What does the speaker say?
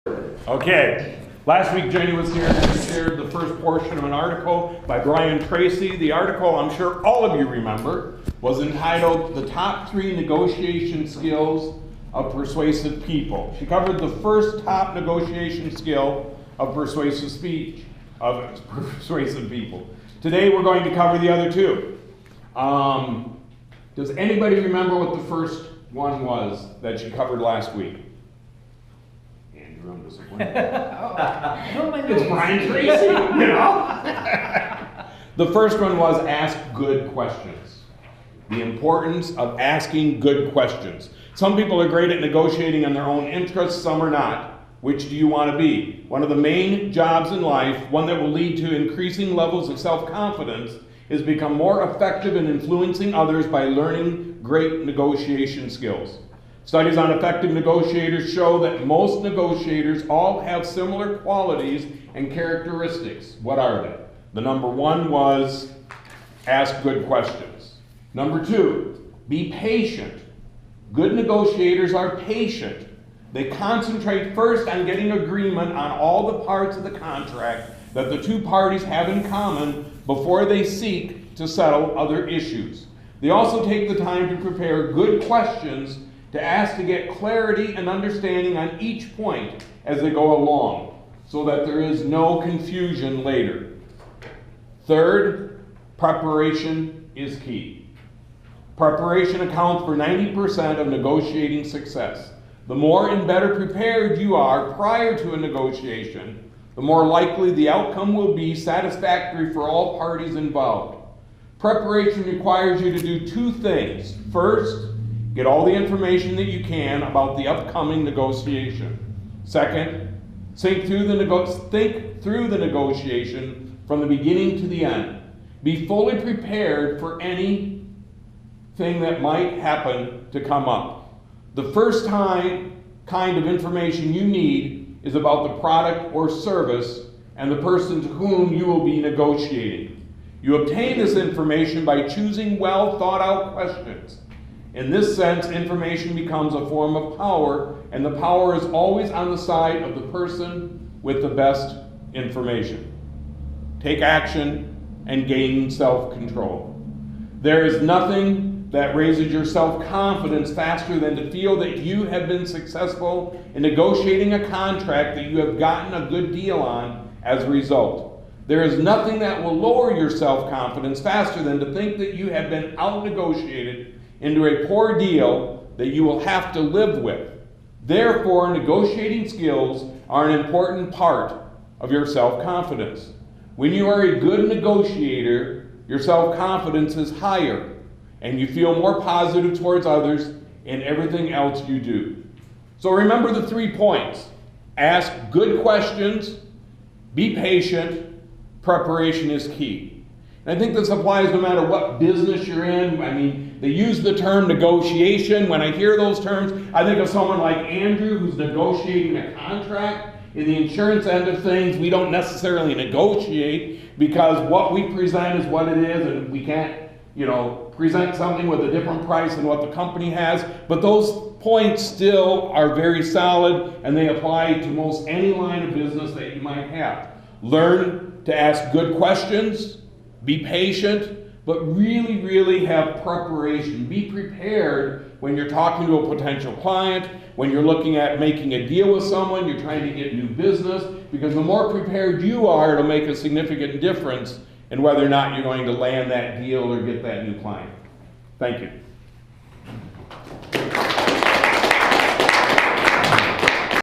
Okay, last week Jenny was here and she shared the first portion of an article by Tracy. The article, I'm sure all of you remember, was entitled "The Top 3 Negotiation Skills of Persuasive People." She covered the first top negotiation skill of persuasive speech, of persuasive people. Today we're going to cover the other two. Does anybody remember what the first one was that she covered last week? I'm disappointed. It's Tracy, you know? The first one was ask good questions. The importance of asking good questions. Some people are great at negotiating on their own interests, some are not. Which do you want to be? One of the main jobs in life, one that will lead to increasing levels of self-confidence, is become more effective in influencing others by learning great negotiation skills. Studies on effective negotiators show that most negotiators all have similar qualities and characteristics. What are they? The number one was ask good questions. Number two, be patient. Good negotiators are patient. They concentrate first on getting agreement on all the parts of the contract that the two parties have in common before they seek to settle other issues. They also take the time to prepare good questions to ask to get clarity and understanding on each point as they go along, so that there is no confusion later. Third, preparation is key. Preparation accounts for 90% of negotiating success. The more and better prepared you are prior to a negotiation, the more likely the outcome will be satisfactory for all parties involved. Preparation requires you to do two things. First, get all the information that you can about the upcoming negotiation. Second, think through the negotiation from the beginning to the end. Be fully prepared for anything that might happen to come up. The first kind of information you need is about the product or service and the person to whom you will be negotiating. You obtain this information by choosing well thought out questions. In this sense, information becomes a form of power, and the power is always on the side of the person with the best information. Take action and gain self-control. There is nothing that raises your self-confidence faster than to feel that you have been successful in negotiating a contract that you have gotten a good deal on as a result. There is nothing that will lower your self-confidence faster than to think that you have been out-negotiated into a poor deal that you will have to live with. Therefore, negotiating skills are an important part of your self-confidence. When you are a good negotiator, your self-confidence is higher, and you feel more positive towards others in everything else you do. So remember the 3 points. Ask good questions, be patient, preparation is key. And I think this applies no matter what business you're in. I mean, they use the term negotiation. When I hear those terms, I think of someone like Andrew who's negotiating a contract. In the insurance end of things, we don't necessarily negotiate because what we present is what it is, and we can't, present something with a different price than what the company has. But those points still are very solid, and they apply to most any line of business that you might have. Learn to ask good questions. Be patient, but really, really have preparation. Be prepared when you're talking to a potential client, when you're looking at making a deal with someone, you're trying to get new business, because the more prepared you are, it'll make a significant difference in whether or not you're going to land that deal or get that new client. Thank you.